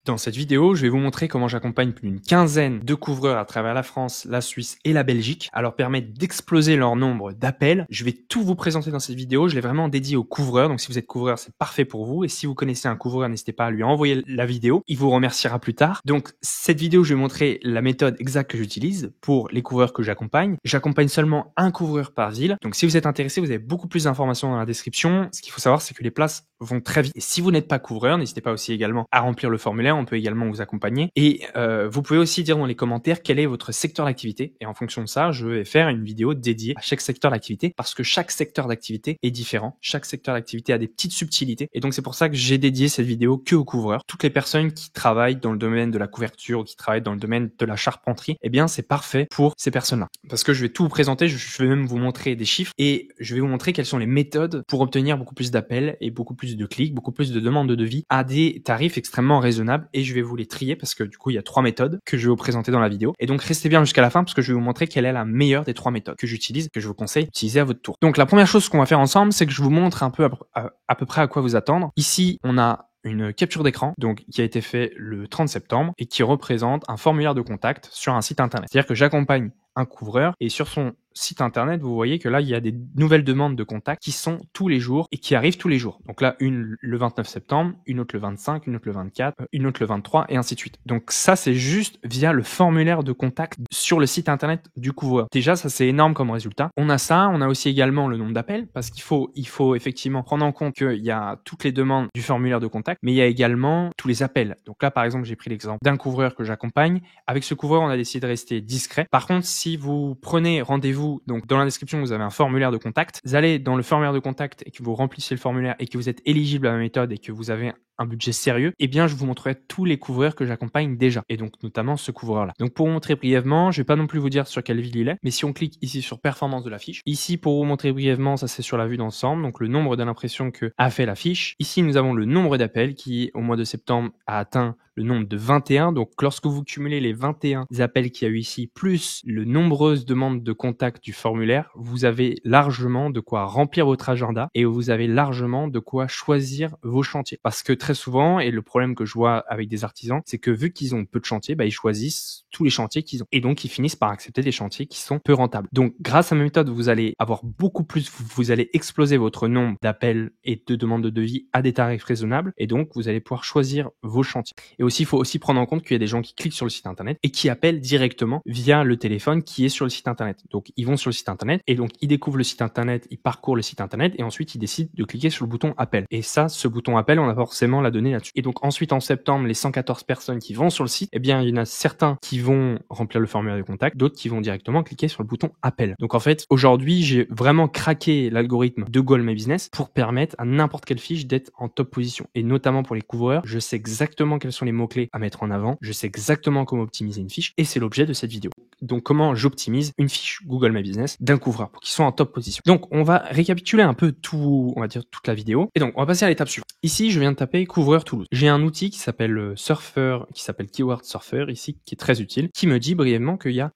Dans cette vidéo, je vais vous montrer comment j'accompagne plus d'une quinzaine de couvreurs à travers la France, la Suisse et la Belgique à leur permettre d'exploser leur nombre d'appels. Je vais tout vous présenter dans cette vidéo. Je l'ai vraiment dédié aux couvreurs. Donc si vous êtes couvreur, c'est parfait pour vous. Et si vous connaissez un couvreur, n'hésitez pas à lui envoyer la vidéo. Il vous remerciera plus tard. Donc cette vidéo, je vais vous montrer la méthode exacte que j'utilise pour les couvreurs que j'accompagne. J'accompagne seulement un couvreur par ville. Donc si vous êtes intéressé, vous avez beaucoup plus d'informations dans la description. Ce qu'il faut savoir, c'est que les places vont très vite. Et si vous n'êtes pas couvreur, n'hésitez pas aussi également à remplir le formulaire. On peut également vous accompagner. Et vous pouvez aussi dire dans les commentaires quel est votre secteur d'activité. Et en fonction de ça, je vais faire une vidéo dédiée à chaque secteur d'activité parce que chaque secteur d'activité est différent. Chaque secteur d'activité a des petites subtilités. Et donc, c'est pour ça que j'ai dédié cette vidéo que aux couvreurs. Toutes les personnes qui travaillent dans le domaine de la couverture ou qui travaillent dans le domaine de la charpenterie, eh bien, c'est parfait pour ces personnes-là. Parce que je vais tout vous présenter. Je vais même vous montrer des chiffres et je vais vous montrer quelles sont les méthodes pour obtenir beaucoup plus d'appels et beaucoup plus de clics, beaucoup plus de demandes de devis à des tarifs extrêmement raisonnables. Et je vais vous les trier parce que du coup, il y a 3 méthodes que je vais vous présenter dans la vidéo. Et donc, restez bien jusqu'à la fin parce que je vais vous montrer quelle est la meilleure des 3 méthodes que j'utilise, que je vous conseille d'utiliser à votre tour. Donc, la première chose qu'on va faire ensemble, c'est que je vous montre un peu à peu près à quoi vous attendre. Ici, on a une capture d'écran donc qui a été fait le 30 septembre et qui représente un formulaire de contact sur un site internet. C'est-à-dire que j'accompagne un couvreur et sur son site internet, vous voyez que là, il y a des nouvelles demandes de contact qui sont tous les jours et qui arrivent tous les jours. Donc là, une le 29 septembre, une autre le 25, une autre le 24, une autre le 23 et ainsi de suite. Donc ça, c'est juste via le formulaire de contact sur le site internet du couvreur. Déjà, ça, c'est énorme comme résultat. On a ça, on a aussi également le nombre d'appels parce qu'il faut effectivement prendre en compte qu'il y a toutes les demandes du formulaire de contact, mais il y a également tous les appels. Donc là, par exemple, j'ai pris l'exemple d'un couvreur que j'accompagne. Avec ce couvreur, on a décidé de rester discret. Par contre, si vous prenez rendez-vous, donc dans la description, vous avez un formulaire de contact. Vous allez dans le formulaire de contact et que vous remplissez le formulaire et que vous êtes éligible à ma méthode et que vous avez un budget sérieux, eh bien, je vous montrerai tous les couvreurs que j'accompagne déjà, et donc notamment ce couvreur-là. Donc pour vous montrer brièvement, je vais pas non plus vous dire sur quelle ville il est, mais si on clique ici sur performance de la fiche, ici pour vous montrer brièvement, ça c'est sur la vue d'ensemble, donc le nombre d'impressions que a fait la fiche. Ici, nous avons le nombre d'appels qui, au mois de septembre, a atteint le nombre de 21. Donc, lorsque vous cumulez les 21 appels qu'il y a eu ici, plus le nombreuses demandes de contact du formulaire, vous avez largement de quoi remplir votre agenda et vous avez largement de quoi choisir vos chantiers. Parce que très souvent, et le problème que je vois avec des artisans, c'est que vu qu'ils ont peu de chantiers, ils choisissent tous les chantiers qu'ils ont. Et donc, ils finissent par accepter des chantiers qui sont peu rentables. Donc, grâce à ma méthode, vous allez avoir beaucoup plus, vous allez exploser votre nombre d'appels et de demandes de devis à des tarifs raisonnables. Et donc, vous allez pouvoir choisir vos chantiers. Et aussi, il faut aussi prendre en compte qu'il y a des gens qui cliquent sur le site internet et qui appellent directement via le téléphone qui est sur le site internet. Donc, ils vont sur le site internet et donc, ils découvrent le site internet, ils parcourent le site internet et ensuite, ils décident de cliquer sur le bouton appel. Et ça, ce bouton appel, on a forcément la donnée là-dessus. Et donc, ensuite, en septembre, les 114 personnes qui vont sur le site, eh bien, il y en a certains qui vont remplir le formulaire de contact, d'autres qui vont directement cliquer sur le bouton appel. Donc, en fait, aujourd'hui, j'ai vraiment craqué l'algorithme de Google My Business pour permettre à n'importe quelle fiche d'être en top position. Et notamment pour les couvreurs, je sais exactement quels sont les mots-clés à mettre en avant. Je sais exactement comment optimiser une fiche et c'est l'objet de cette vidéo. Donc, comment j'optimise une fiche Google My Business d'un couvreur pour qu'il soit en top position. Donc, on va récapituler un peu tout, on va dire toute la vidéo. Et donc, on va passer à l'étape suivante. Ici, je viens de taper couvreur Toulouse. J'ai un outil qui s'appelle Surfer, qui s'appelle Keyword Surfer ici, qui est très utile, qui me dit brièvement qu'il y a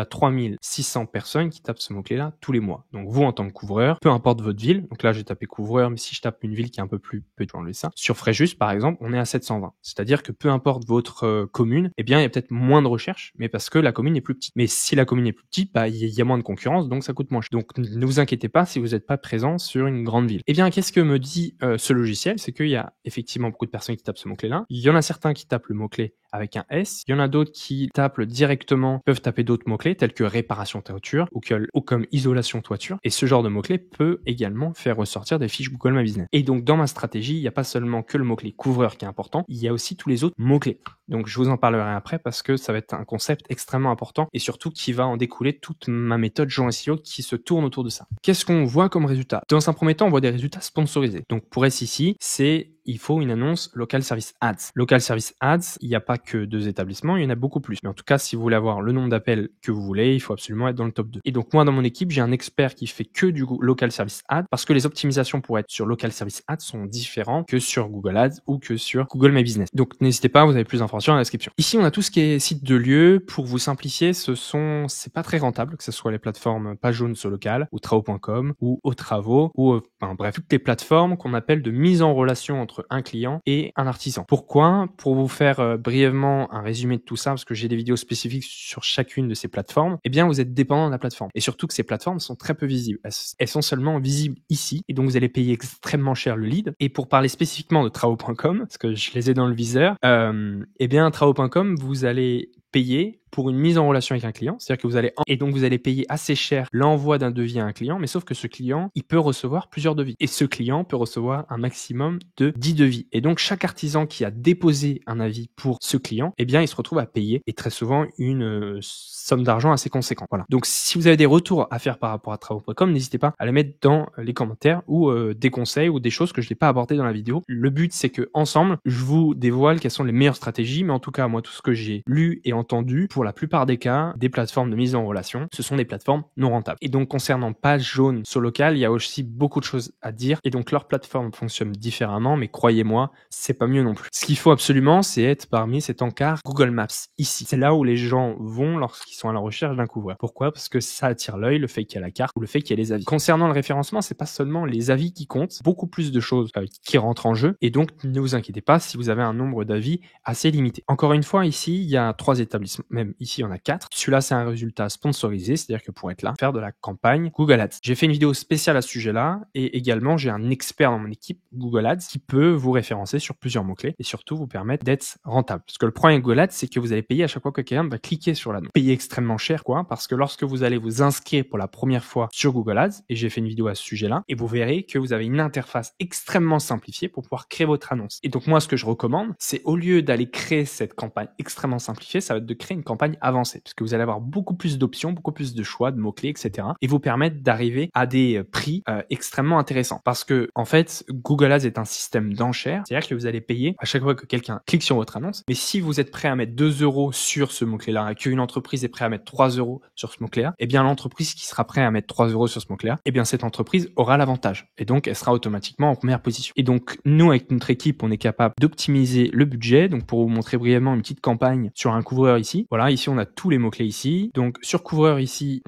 3600 personnes qui tapent ce mot-clé-là tous les mois. Donc, vous, en tant que couvreur, peu importe votre ville. Donc là, j'ai tapé couvreur, mais si je tape une ville qui est un peu plus petite, je vais enlever ça. Sur Fréjus, par exemple, on est à 720. C'est-à-dire que peu importe votre commune, eh bien, il y a peut-être moins de recherches, mais parce que la commune est plus petite. Mais si la commune est plus petite, il y a moins de concurrence, donc ça coûte moins cher. Donc, ne vous inquiétez pas si vous n'êtes pas présent sur une grande ville. Eh bien, qu'est-ce que me dit ce logiciel? C'est qu'il y a effectivement beaucoup de personnes qui tapent ce mot-clé-là. Il y en a certains qui tapent le mot-clé avec un S. Il y en a d'autres qui tapent directement, peuvent taper d'autres mots-clés tels que réparation toiture ou comme isolation toiture. Et ce genre de mot-clé peut également faire ressortir des fiches Google My Business. Et donc, dans ma stratégie, il n'y a pas seulement que le mot-clé couvreur qui est important, il y a aussi tous les autres mots-clés. Donc, je vous en parlerai après parce que ça va être un concept extrêmement important et surtout qui va en découler toute ma méthode Jean SEO qui se tourne autour de ça. Qu'est-ce qu'on voit comme résultat? Dans un premier temps, on voit des résultats sponsorisés. Donc, pour SEC, il faut une annonce Local Service Ads. Local Service Ads, il n'y a pas que 2 établissements, il y en a beaucoup plus. Mais en tout cas, si vous voulez avoir le nombre d'appels que vous voulez, il faut absolument être dans le top 2. Et donc, moi, dans mon équipe, j'ai un expert qui fait que du Local Service Ads parce que les optimisations pour être sur Local Service Ads sont différentes que sur Google Ads ou que sur Google My Business. Donc, n'hésitez pas, vous avez plus d'informations dans la description. Ici, on a tout ce qui est site de lieu. Pour vous simplifier, c'est pas très rentable, que ce soit les plateformes Page Jaune sur local ou Travaux.com ou Aux Travaux ou bref, toutes les plateformes qu'on appelle de mise en relation entre entre un client et un artisan. Pourquoi? Pour vous faire brièvement un résumé de tout ça, parce que j'ai des vidéos spécifiques sur chacune de ces plateformes, eh bien vous êtes dépendant de la plateforme. Et surtout que ces plateformes sont très peu visibles. Elles sont seulement visibles ici, et donc vous allez payer extrêmement cher le lead. Et pour parler spécifiquement de Travaux.com, parce que je les ai dans le viseur, eh bien Travaux.com, vous allez payer pour une mise en relation avec un client, c'est-à-dire que vous allez payer assez cher l'envoi d'un devis à un client, mais sauf que ce client, il peut recevoir plusieurs devis. Et ce client peut recevoir un maximum de 10 devis. Et donc, chaque artisan qui a déposé un avis pour ce client, eh bien, il se retrouve à payer, et très souvent, une somme d'argent assez conséquente. Voilà. Donc, si vous avez des retours à faire par rapport à Travaux.com, n'hésitez pas à les mettre dans les commentaires ou des conseils ou des choses que je n'ai pas abordées dans la vidéo. Le but, c'est que ensemble, je vous dévoile quelles sont les meilleures stratégies, mais en tout cas, moi, tout ce que j'ai lu et entendu, pour la plupart des cas, des plateformes de mise en relation, ce sont des plateformes non rentables. Et donc, concernant Page Jaune sur local, il y a aussi beaucoup de choses à dire. Et donc, leur plateforme fonctionne différemment, mais croyez-moi, c'est pas mieux non plus. Ce qu'il faut absolument, c'est être parmi cet encart Google Maps ici. C'est là où les gens vont lorsqu'ils sont à la recherche d'un couvreur. Pourquoi? Parce que ça attire l'œil, le fait qu'il y a la carte ou le fait qu'il y a les avis. Concernant le référencement, c'est pas seulement les avis qui comptent, beaucoup plus de choses qui rentrent en jeu. Et donc, ne vous inquiétez pas si vous avez un nombre d'avis assez limité. Encore une fois, ici, il y a 3 établissements. Même ici, il y en a 4. Celui-là, c'est un résultat sponsorisé, c'est-à-dire que pour être là, faire de la campagne Google Ads. J'ai fait une vidéo spéciale à ce sujet-là et également, j'ai un expert dans mon équipe Google Ads qui peut vous référencer sur plusieurs mots-clés et surtout vous permettre d'être rentable. Parce que le problème avec Google Ads, c'est que vous allez payer à chaque fois que quelqu'un va cliquer sur l'annonce. Payer extrêmement cher, quoi, parce que lorsque vous allez vous inscrire pour la première fois sur Google Ads, et j'ai fait une vidéo à ce sujet-là, et vous verrez que vous avez une interface extrêmement simplifiée pour pouvoir créer votre annonce. Et donc, moi, ce que je recommande, c'est au lieu d'aller créer cette campagne extrêmement simplifiée, ça va être de créer une campagne avancée, parce que vous allez avoir beaucoup plus d'options, beaucoup plus de choix, de mots-clés, etc. et vous permettre d'arriver à des prix extrêmement intéressants. Parce que, en fait, Google Ads est un système d'enchères, c'est-à-dire que vous allez payer à chaque fois que quelqu'un clique sur votre annonce, mais si vous êtes prêt à mettre 2 euros sur ce mot-clé-là, et qu'une entreprise est prête à mettre 3 euros sur ce mot-clé-là, eh bien, l'entreprise qui sera prête à mettre 3 euros sur ce mot-clé-là, eh bien, cette entreprise aura l'avantage. Et donc, elle sera automatiquement en première position. Et donc, nous, avec notre équipe, on est capable d'optimiser le budget. Donc, pour vous montrer brièvement une petite campagne sur un couvreur ici. Voilà, ici, on a tous les mots-clés ici. Donc, sur couvreur ici,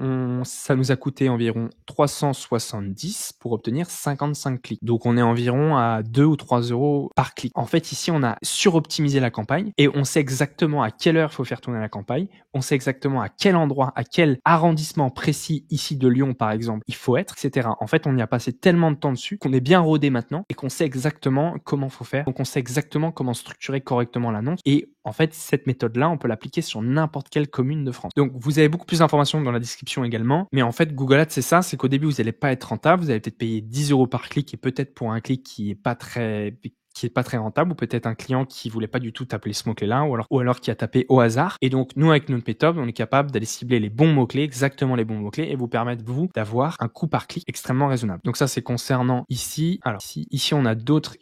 ça nous a coûté environ 370 pour obtenir 55 clics. Donc, on est environ à 2 ou 3 euros par clic. En fait, ici, on a suroptimisé la campagne et on sait exactement à quelle heure il faut faire tourner la campagne. On sait exactement à quel endroit, à quel arrondissement précis ici de Lyon, par exemple, il faut être, etc. En fait, on y a passé tellement de temps dessus qu'on est bien rodé maintenant et qu'on sait exactement comment faut faire. Donc, on sait exactement comment structurer correctement l'annonce. Et en fait, cette méthode-là, on peut l'appliquer sur n'importe quelle commune de France. Donc, vous avez beaucoup plus d'informations dans la description également. Mais en fait, Google Ads, c'est ça, c'est qu'au début, vous n'allez pas être rentable. Vous allez peut-être payer 10 euros par clic et peut-être pour un clic qui est pas très rentable, ou peut-être un client qui voulait pas du tout taper ce mot-clé-là, ou alors qui a tapé au hasard. Et donc, nous, avec notre méthode, on est capable d'aller cibler les bons mots-clés, exactement les bons mots-clés, et vous permettre, vous, d'avoir un coût par clic extrêmement raisonnable. Donc ça, c'est concernant ici. Alors, ici, on a d'autres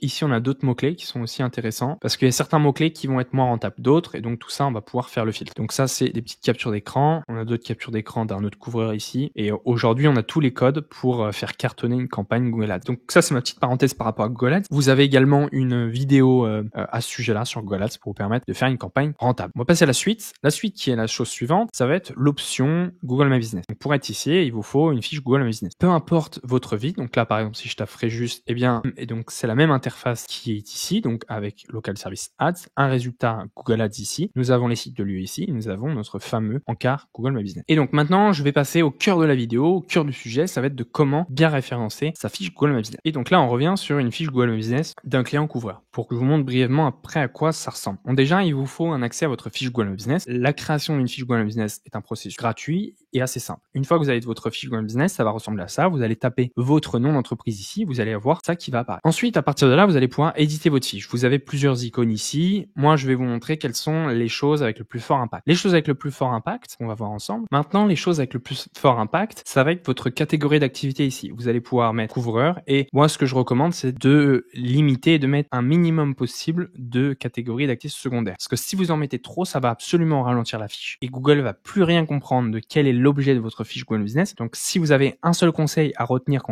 mots-clés qui sont aussi intéressants, parce qu'il y a certains mots-clés qui vont être moins rentables d'autres, et donc tout ça, on va pouvoir faire le filtre. Donc ça, c'est des petites captures d'écran. On a d'autres captures d'écran d'un autre couvreur ici. Et aujourd'hui, on a tous les codes pour faire cartonner une campagne Google Ads. Donc ça, c'est ma petite parenthèse par rapport à Google Ads. Vous avez également une vidéo à ce sujet-là sur Google Ads pour vous permettre de faire une campagne rentable. On va passer à la suite. La suite qui est la chose suivante, ça va être l'option Google My Business. Donc pour être ici, il vous faut une fiche Google My Business. Peu importe votre vie. Donc là, par exemple, si je tape Fréjus, et donc c'est la même interface qui est ici, donc avec Local Service Ads, un résultat Google Ads ici. Nous avons les sites de lieu ici. Et nous avons notre fameux encart Google My Business. Et donc maintenant, je vais passer au cœur de la vidéo, au cœur du sujet. Ça va être de comment bien référencer sa fiche Google My Business. Et donc là, on revient sur une fiche Google My Business d'un client couvreur, pour que je vous montre brièvement après à quoi ça ressemble. Bon, déjà, il vous faut un accès à votre fiche Google My Business. La création d'une fiche Google My Business est un processus gratuit et assez simple. Une fois que vous avez votre fiche Google My Business, ça va ressembler à ça. Vous allez taper votre nom d'entreprise ici, vous allez avoir ça qui va apparaître. Ensuite, à partir de là, vous allez pouvoir éditer votre fiche. Vous avez plusieurs icônes ici. Moi, je vais vous montrer quelles sont les choses avec le plus fort impact. Les choses avec le plus fort impact, on va voir ensemble. Maintenant, les choses avec le plus fort impact, ça va être votre catégorie d'activité ici. Vous allez pouvoir mettre couvreur et moi, ce que je recommande, c'est de limiter et de mettre un minimum possible de catégories d'actifs secondaires. Parce que si vous en mettez trop, ça va absolument ralentir la fiche. Et Google va plus rien comprendre de quel est l'objet de votre fiche Google Business. Donc, si vous avez un seul conseil à retenir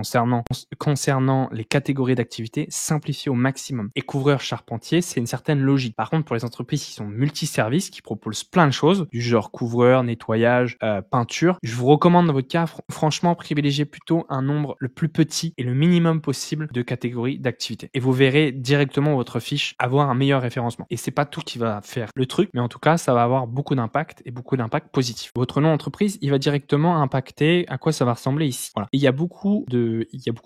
concernant les catégories d'activité, simplifiez au maximum. Et couvreur charpentier, c'est une certaine logique. Par contre, pour les entreprises qui sont multiservices, qui proposent plein de choses, du genre couvreur, nettoyage, peinture, je vous recommande dans votre cas, franchement, privilégier plutôt un nombre le plus petit et le minimum possible de catégories d'activité. Et vous verrez directement directement votre fiche avoir un meilleur référencement. Et c'est pas tout qui va faire le truc, mais en tout cas, ça va avoir beaucoup d'impact et beaucoup d'impact positif. Votre nom d'entreprise, il va directement impacter à quoi ça va ressembler ici. Voilà. Et il y a beaucoup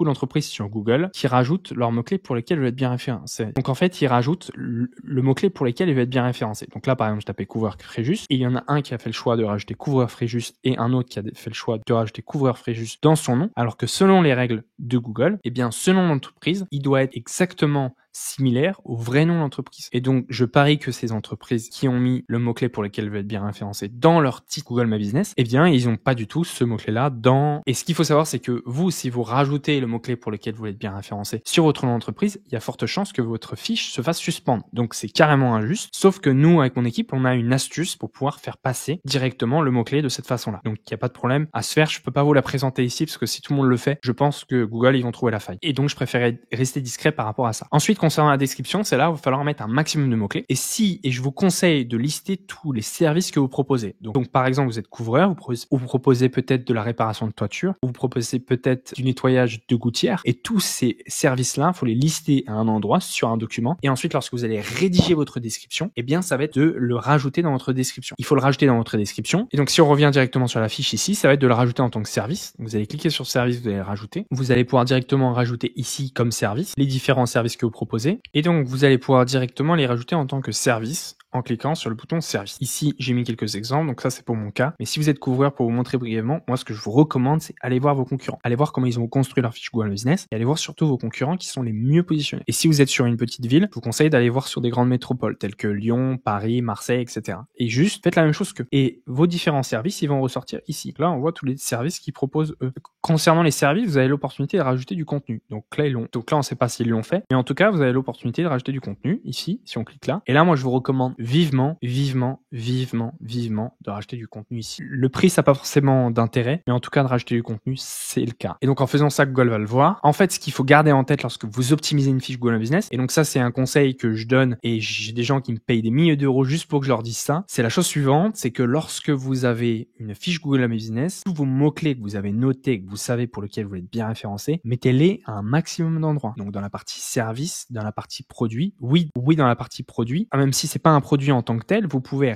d'entreprises sur Google qui rajoutent leurs mots-clés pour lesquels ils veulent être bien référencés. Donc en fait, ils rajoutent le mot-clé pour lesquels ils veulent être bien référencés. Donc là, par exemple, je tapais couvreur Fréjus et il y en a un qui a fait le choix de rajouter couvreur Fréjus et un autre qui a fait le choix de rajouter couvreur Fréjus dans son nom, alors que selon les règles de Google, eh bien, ce nom d'entreprise, il doit être exactement similaire au vrai nom d'entreprise. Et donc, je parie que ces entreprises qui ont mis le mot-clé pour lequel elles veulent être bien référencées dans leur titre Google My Business, eh bien, ils n'ont pas du tout ce mot-clé-là dans... Et ce qu'il faut savoir, c'est que vous, si vous rajoutez le mot-clé pour lequel vous voulez être bien référencé sur votre nom d'entreprise, il y a forte chance que votre fiche se fasse suspendre. Donc, c'est carrément injuste. Sauf que nous, avec mon équipe, on a une astuce pour pouvoir faire passer directement le mot-clé de cette façon-là. Donc, il n'y a pas de problème à se faire. Je peux pas vous la présenter ici parce que si tout le monde le fait, je pense que Google, ils vont trouver la faille. Et donc, je préférais rester discret par rapport à ça. Ensuite, concernant la description, c'est là où il va falloir mettre un maximum de mots-clés. Et je vous conseille de lister tous les services que vous proposez. Donc par exemple, vous êtes couvreur, vous proposez peut-être de la réparation de toiture, vous proposez peut-être du nettoyage de gouttières. Et tous ces services-là, il faut les lister à un endroit sur un document. Et ensuite, lorsque vous allez rédiger votre description, eh bien, ça va être de le rajouter dans votre description. Il faut le rajouter dans votre description. Et donc, si on revient directement sur la fiche ici, ça va être de le rajouter en tant que service. Vous allez cliquer sur service, vous allez le rajouter. Vous allez pouvoir directement rajouter ici comme service les différents services que vous proposez. Et donc, vous allez pouvoir directement les rajouter en tant que service en cliquant sur le bouton service. Ici, j'ai mis quelques exemples, donc ça c'est pour mon cas. Mais si vous êtes couvreur, pour vous montrer brièvement, moi ce que je vous recommande, c'est aller voir vos concurrents. Allez voir comment ils ont construit leur fiche Google Business et allez voir surtout vos concurrents qui sont les mieux positionnés. Et si vous êtes sur une petite ville, je vous conseille d'aller voir sur des grandes métropoles telles que Lyon, Paris, Marseille, etc. Et juste faites la même chose qu'eux. Et vos différents services, ils vont ressortir ici. Là, on voit tous les services qu'ils proposent eux. Concernant les services, vous avez l'opportunité de rajouter du contenu. Donc là, on ne sait pas s'ils l'ont fait, mais en tout cas, vous avez l'opportunité de rajouter du contenu ici, si on clique là. Et là, moi, je vous recommande vivement de rajouter du contenu ici. Le prix, ça n'a pas forcément d'intérêt, mais en tout cas, de rajouter du contenu, c'est le cas. Et donc, en faisant ça, Google va le voir. En fait, ce qu'il faut garder en tête lorsque vous optimisez une fiche Google Business, et donc ça, c'est un conseil que je donne, et j'ai des gens qui me payent des milliers d'euros juste pour que je leur dise ça, c'est la chose suivante, c'est que lorsque vous avez une fiche Google Business, tous vos mots-clés que vous avez notés, que vous savez pour lesquels vous êtes bien référencé, mettez-les à un maximum d'endroits. Donc, dans la partie service, dans la partie produit, oui, dans la partie produit, même si c'est pas un produit en tant que tel, vous pouvez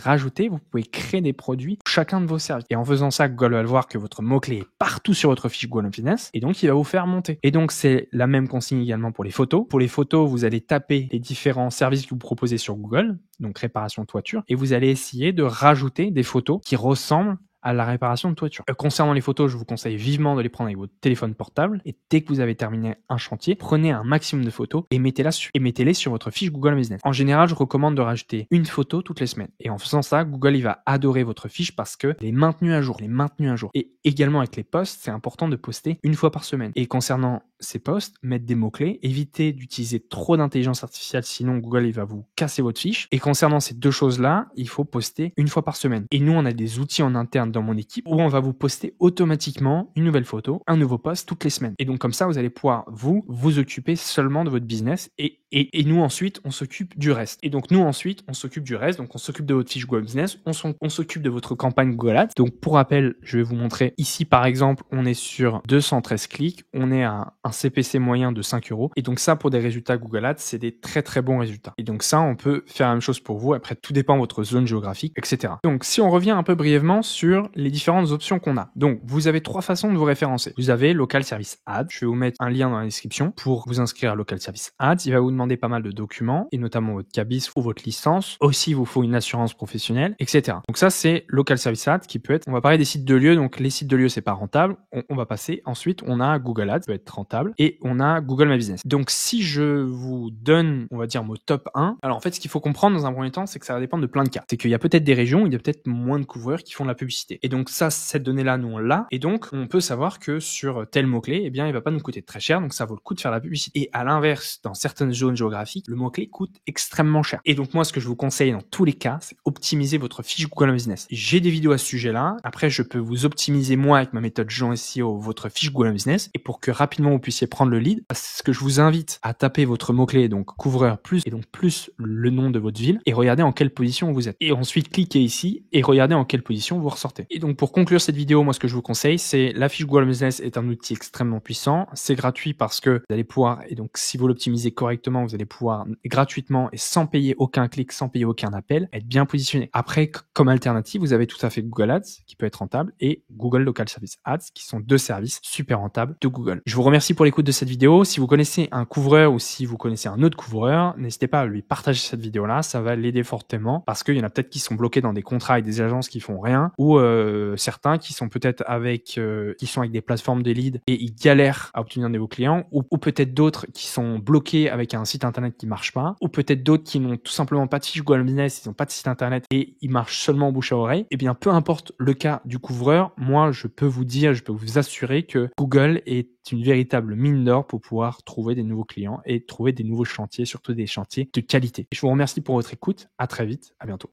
créer des produits pour chacun de vos services. Et en faisant ça, Google va le voir que votre mot-clé est partout sur votre fiche Google Business et donc il va vous faire monter. Et donc c'est la même consigne également pour les photos. Pour les photos, vous allez taper les différents services que vous proposez sur Google, donc réparation de toiture, et vous allez essayer de rajouter des photos qui ressemblent à la réparation de toiture. Concernant les photos, je vous conseille vivement de les prendre avec votre téléphone portable et dès que vous avez terminé un chantier, prenez un maximum de photos et mettez-les sur votre fiche Google Business. En général, je recommande de rajouter une photo toutes les semaines. Et en faisant ça, Google il va adorer votre fiche parce que elle est maintenue à jour, Et également avec les posts, c'est important de poster une fois par semaine. Et concernant ces posts, mettre des mots-clés, évitez d'utiliser trop d'intelligence artificielle, sinon Google il va vous casser votre fiche. Et concernant ces deux choses-là, il faut poster une fois par semaine. Et nous, on a des outils en interne dans mon équipe où on va vous poster automatiquement une nouvelle photo, un nouveau post toutes les semaines. Et donc comme ça, vous allez pouvoir vous occuper seulement de votre business et nous ensuite, on s'occupe du reste. Et donc nous ensuite, on s'occupe du reste. Donc on s'occupe de votre fiche Google Business, on s'occupe de votre campagne Google Ads. Donc pour rappel, je vais vous montrer ici par exemple, on est sur 213 clics, on est à un CPC moyen de 5 euros. Et donc ça, pour des résultats Google Ads, c'est des très très bons résultats. Et donc ça, on peut faire la même chose pour vous. Après, tout dépend de votre zone géographique, etc. Donc si on revient un peu brièvement sur les différentes options qu'on a. Donc vous avez trois façons de vous référencer. Vous avez Local Service Ads. Je vais vous mettre un lien dans la description pour vous inscrire à Local Service Ads. Il va vous demander pas mal de documents et notamment votre cabis ou votre licence. Aussi, il vous faut une assurance professionnelle, etc. Donc ça, c'est Local Service Ads qui peut être, on va parler des sites de lieux. Donc les sites de lieux, c'est pas rentable. On va passer. Ensuite, on a Google Ads, qui peut être rentable et on a Google My Business. Donc si je vous donne, on va dire, mon top 1, alors en fait, ce qu'il faut comprendre dans un premier temps, c'est que ça va dépendre de plein de cas. C'est qu'il y a peut-être des régions où il y a peut-être moins de couvreurs qui font de la publicité. Et donc ça, cette donnée-là, nous on l'a. Et donc, on peut savoir que sur tel mot-clé, eh bien, il va pas nous coûter très cher. Donc ça vaut le coup de faire la publicité. Et à l'inverse, dans certaines zones géographiques, le mot-clé coûte extrêmement cher. Et donc moi, ce que je vous conseille dans tous les cas, c'est optimiser votre fiche Google Business. J'ai des vidéos à ce sujet-là. Après, je peux vous optimiser moi avec ma méthode Jean SEO votre fiche Google Business. Et pour que rapidement vous puissiez prendre le lead, ce que je vous invite à taper votre mot-clé, donc couvreur plus, et donc plus le nom de votre ville, et regardez en quelle position vous êtes. Et ensuite, cliquez ici et regardez en quelle position vous ressortez. Et donc pour conclure cette vidéo, moi ce que je vous conseille, c'est la fiche Google Business est un outil extrêmement puissant. C'est gratuit parce que vous allez pouvoir, et donc si vous l'optimisez correctement, vraiment, vous allez pouvoir gratuitement et sans payer aucun clic, sans payer aucun appel, être bien positionné. Après, comme alternative, vous avez tout à fait Google Ads qui peut être rentable et Google Local Service Ads qui sont deux services super rentables de Google. Je vous remercie pour l'écoute de cette vidéo. Si vous connaissez un couvreur ou si vous connaissez un autre couvreur, n'hésitez pas à lui partager cette vidéo-là. Ça va l'aider fortement parce qu'il y en a peut-être qui sont bloqués dans des contrats avec des agences qui font rien ou certains qui sont peut-être avec des plateformes de leads et ils galèrent à obtenir de nouveaux clients ou peut-être d'autres qui sont bloqués avec un site internet qui marche pas ou peut-être d'autres qui n'ont tout simplement pas de fiche Google Business, ils n'ont pas de site internet et ils marchent seulement en bouche à oreille. Eh bien, peu importe le cas du couvreur, moi, je peux vous assurer que Google est une véritable mine d'or pour pouvoir trouver des nouveaux clients et trouver des nouveaux chantiers, surtout des chantiers de qualité. Je vous remercie pour votre écoute. À très vite. À bientôt.